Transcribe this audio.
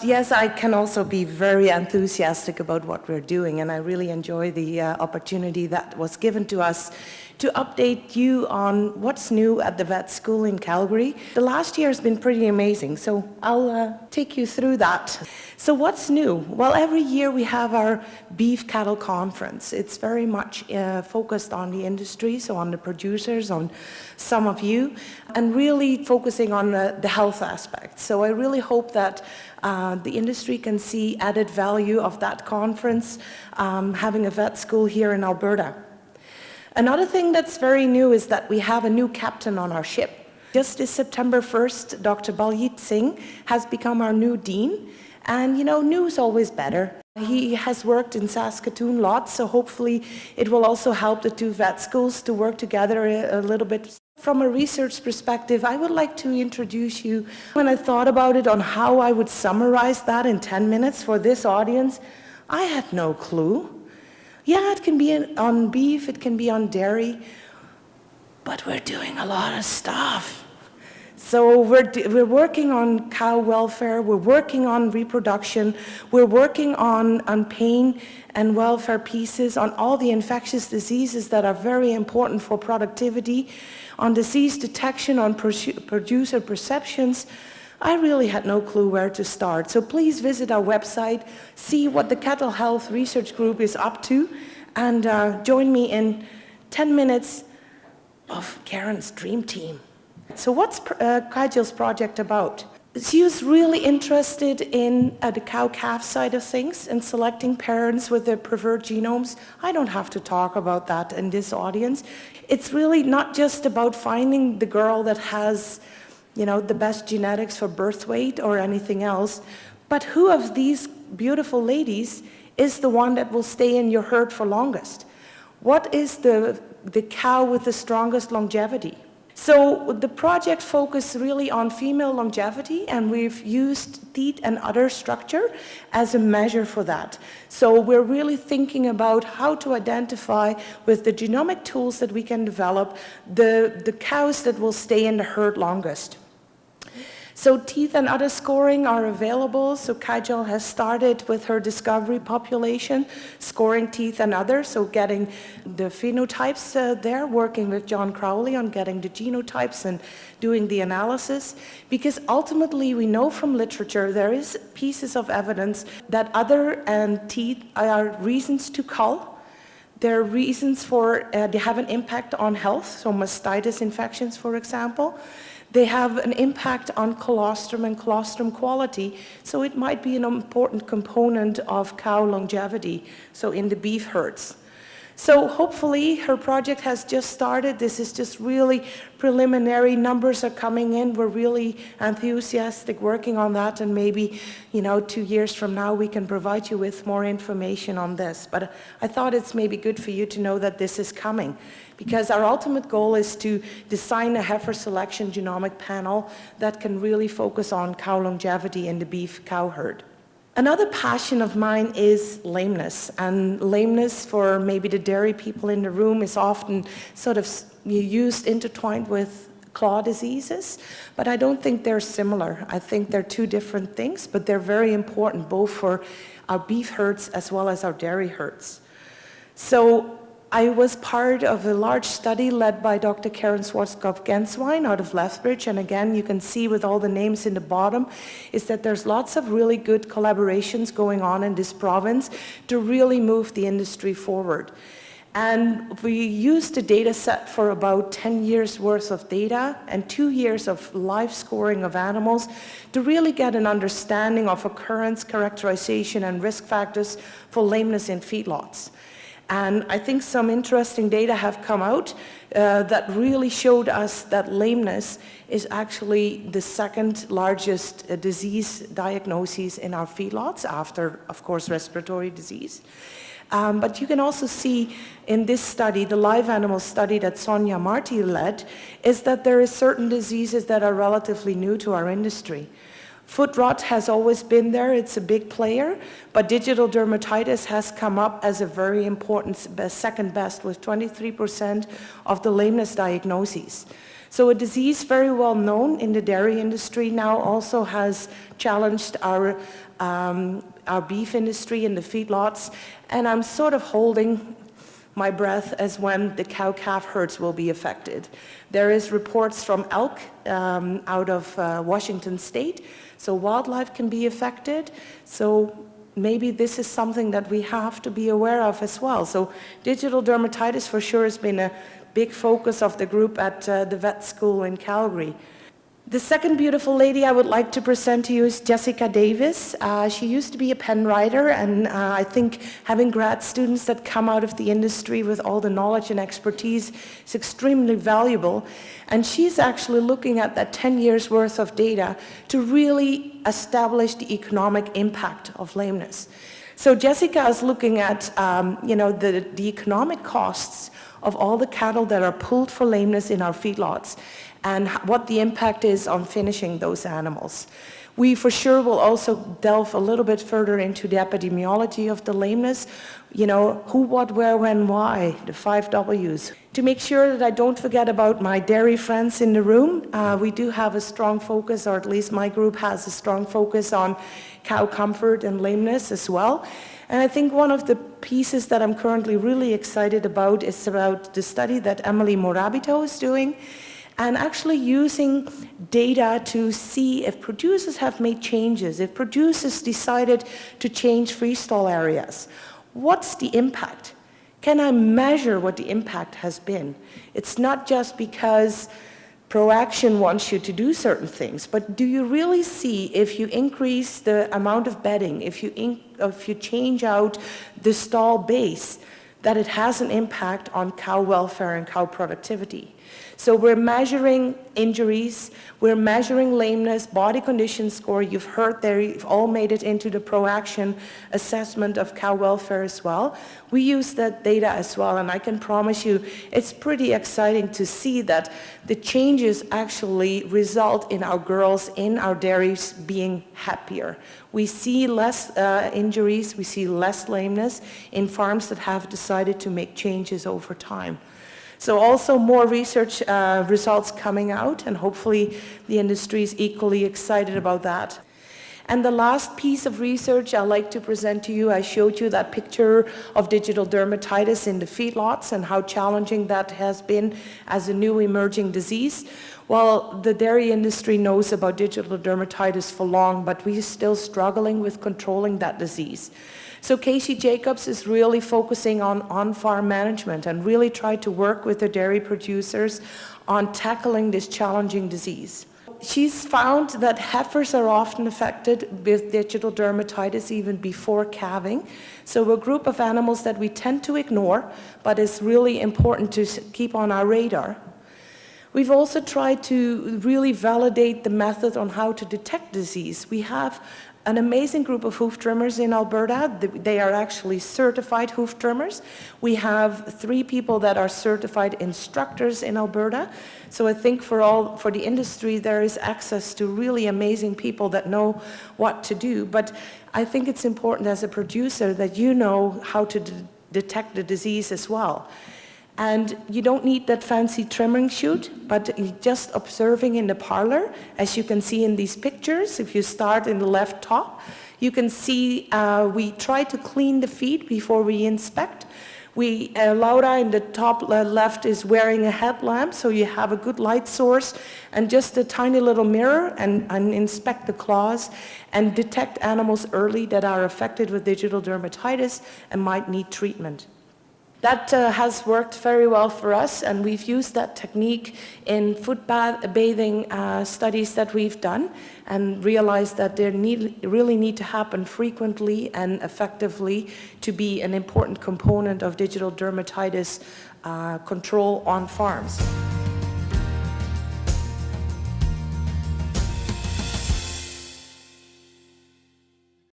Yes, I can also be very enthusiastic about what we're doing, and I really enjoy the opportunity that was given to us to update you on what's new at the vet school in Calgary. The last year has been pretty amazing, so I'll take you through that. So what's new? Well, every year we have our beef cattle conference. It's very much focused on the industry, so on the producers, on some of you, and really focusing on the health aspect. So I really hope that the industry can see added value of that conference, having a vet school here in Alberta. Another thing that's very new is that we have a new captain on our ship. Just this September 1st, Dr. Baljit Singh has become our new dean. And you know, new is always better. He has worked in Saskatoon lots, so hopefully it will also help the two vet schools to work together a little bit. From a research perspective, I would like to introduce you. When I thought about it on how I would summarize that in 10 minutes for this audience, I had no clue. Yeah, it can be on beef, it can be on dairy, but we're doing a lot of stuff. So we're working on cow welfare, we're working on reproduction, we're working on pain and welfare pieces, on all the infectious diseases that are very important for productivity, on disease detection, on producer perceptions. I really had no clue where to start. So please visit our website, see what the Cattle Health Research Group is up to, and join me in 10 minutes of Karin's dream team. So what's Kajel's project about? She was really interested in the cow-calf side of things and selecting parents with their preferred genomes. I don't have to talk about that in this audience. It's really not just about finding the girl that has, you know, the best genetics for birth weight or anything else, but who of these beautiful ladies is the one that will stay in your herd for longest? What is the cow with the strongest longevity? So the project focused really on female longevity, and we've used teat and udder structure as a measure for that. So we're really thinking about how to identify with the genomic tools that we can develop the cows that will stay in the herd longest. So teeth and udder scoring are available. So Kajal has started with her discovery population, scoring teeth and udder, so getting the phenotypes there, working with John Crowley on getting the genotypes and doing the analysis. Because ultimately we know from literature there is pieces of evidence that udder and teeth are reasons to cull. There are reasons for, they have an impact on health, so mastitis infections, for example. They have an impact on colostrum and colostrum quality, so it might be an important component of cow longevity, so in the beef herds. So hopefully her project has just started. This is just really preliminary. Numbers are coming in. We're really enthusiastic working on that, and maybe, you know, 2 years from now we can provide you with more information on this. But I thought it's maybe good for you to know that this is coming, because our ultimate goal is to design a heifer selection genomic panel that can really focus on cow longevity in the beef cow herd. Another passion of mine is lameness, and lameness for maybe the dairy people in the room is often sort of used intertwined with claw diseases, but I don't think they're similar. I think they're two different things, but they're very important both for our beef herds as well as our dairy herds. So I was part of a large study led by Dr. Karin Orsel out of Lethbridge, and again, you can see with all the names in the bottom, is that there's lots of really good collaborations going on in this province to really move the industry forward. And we used a data set for about 10 years worth of data and 2 years of live scoring of animals to really get an understanding of occurrence, characterization, and risk factors for lameness in feedlots. And I think some interesting data have come out that really showed us that lameness is actually the second largest disease diagnosis in our feedlots after, of course, respiratory disease. But you can also see in this study, the live animal study that Sonia Marty led, is that there are certain diseases that are relatively new to our industry. Foot rot has always been there, it's a big player, but digital dermatitis has come up as a very important second best with 23% of the lameness diagnoses. So a disease very well known in the dairy industry now also has challenged our beef industry and the feedlots, and I'm sort of holding my breath as when the cow-calf herds will be affected. There is reports from elk out of Washington State, so wildlife can be affected. So maybe this is something that we have to be aware of as well. So digital dermatitis for sure has been a big focus of the group at the vet school in Calgary. The second beautiful lady I would like to present to you is Jessica Davis. She used to be a pen writer, and I think having grad students that come out of the industry with all the knowledge and expertise is extremely valuable. And she's actually looking at that 10 years worth of data to really establish the economic impact of lameness. So Jessica is looking at the economic costs of all the cattle that are pulled for lameness in our feedlots, and what the impact is on finishing those animals. We for sure will also delve a little bit further into the epidemiology of the lameness, who, what, where, when, why, the 5 W's. To make sure that I don't forget about my dairy friends in the room, we do have a strong focus, or at least my group has a strong focus on cow comfort and lameness as well. And I think one of the pieces that I'm currently really excited about is about the study that Emily Morabito is doing, and actually using data to see if producers have made changes, if producers decided to change freestall areas. What's the impact? Can I measure what the impact has been? It's not just because ProAction wants you to do certain things, but do you really see if you increase the amount of bedding, if you change out the stall base, that it has an impact on cow welfare and cow productivity? So we're measuring injuries, we're measuring lameness, body condition score. You've heard there, you've all made it into the ProAction assessment of cow welfare as well. We use that data as well, and I can promise you it's pretty exciting to see that the changes actually result in our girls in our dairies being happier. We see less injuries, we see less lameness in farms that have decided to make changes over time. So also more research results coming out, and hopefully the industry is equally excited about that. And the last piece of research I'd like to present to you, I showed you that picture of digital dermatitis in the feedlots and how challenging that has been as a new emerging disease. Well, the dairy industry knows about digital dermatitis for long, but we're still struggling with controlling that disease. So Casey Jacobs is really focusing on on-farm management and really try to work with the dairy producers on tackling this challenging disease. She's found that heifers are often affected with digital dermatitis even before calving. So a group of animals that we tend to ignore, but it's really important to keep on our radar. We've also tried to really validate the method on how to detect disease. We have an amazing group of hoof trimmers in Alberta. They are actually certified hoof trimmers. We have 3 people that are certified instructors in Alberta. So I think for the industry, there is access to really amazing people that know what to do. But I think it's important as a producer that you know how to detect the disease as well. And you don't need that fancy trimming chute, but just observing in the parlor, as you can see in these pictures, if you start in the left top, you can see we try to clean the feet before we inspect. Laura in the top left is wearing a headlamp, so you have a good light source and just a tiny little mirror, and inspect the claws and detect animals early that are affected with digital dermatitis and might need treatment. That has worked very well for us, and we've used that technique in foot bathing studies that we've done, and realized that they really need to happen frequently and effectively to be an important component of digital dermatitis control on farms.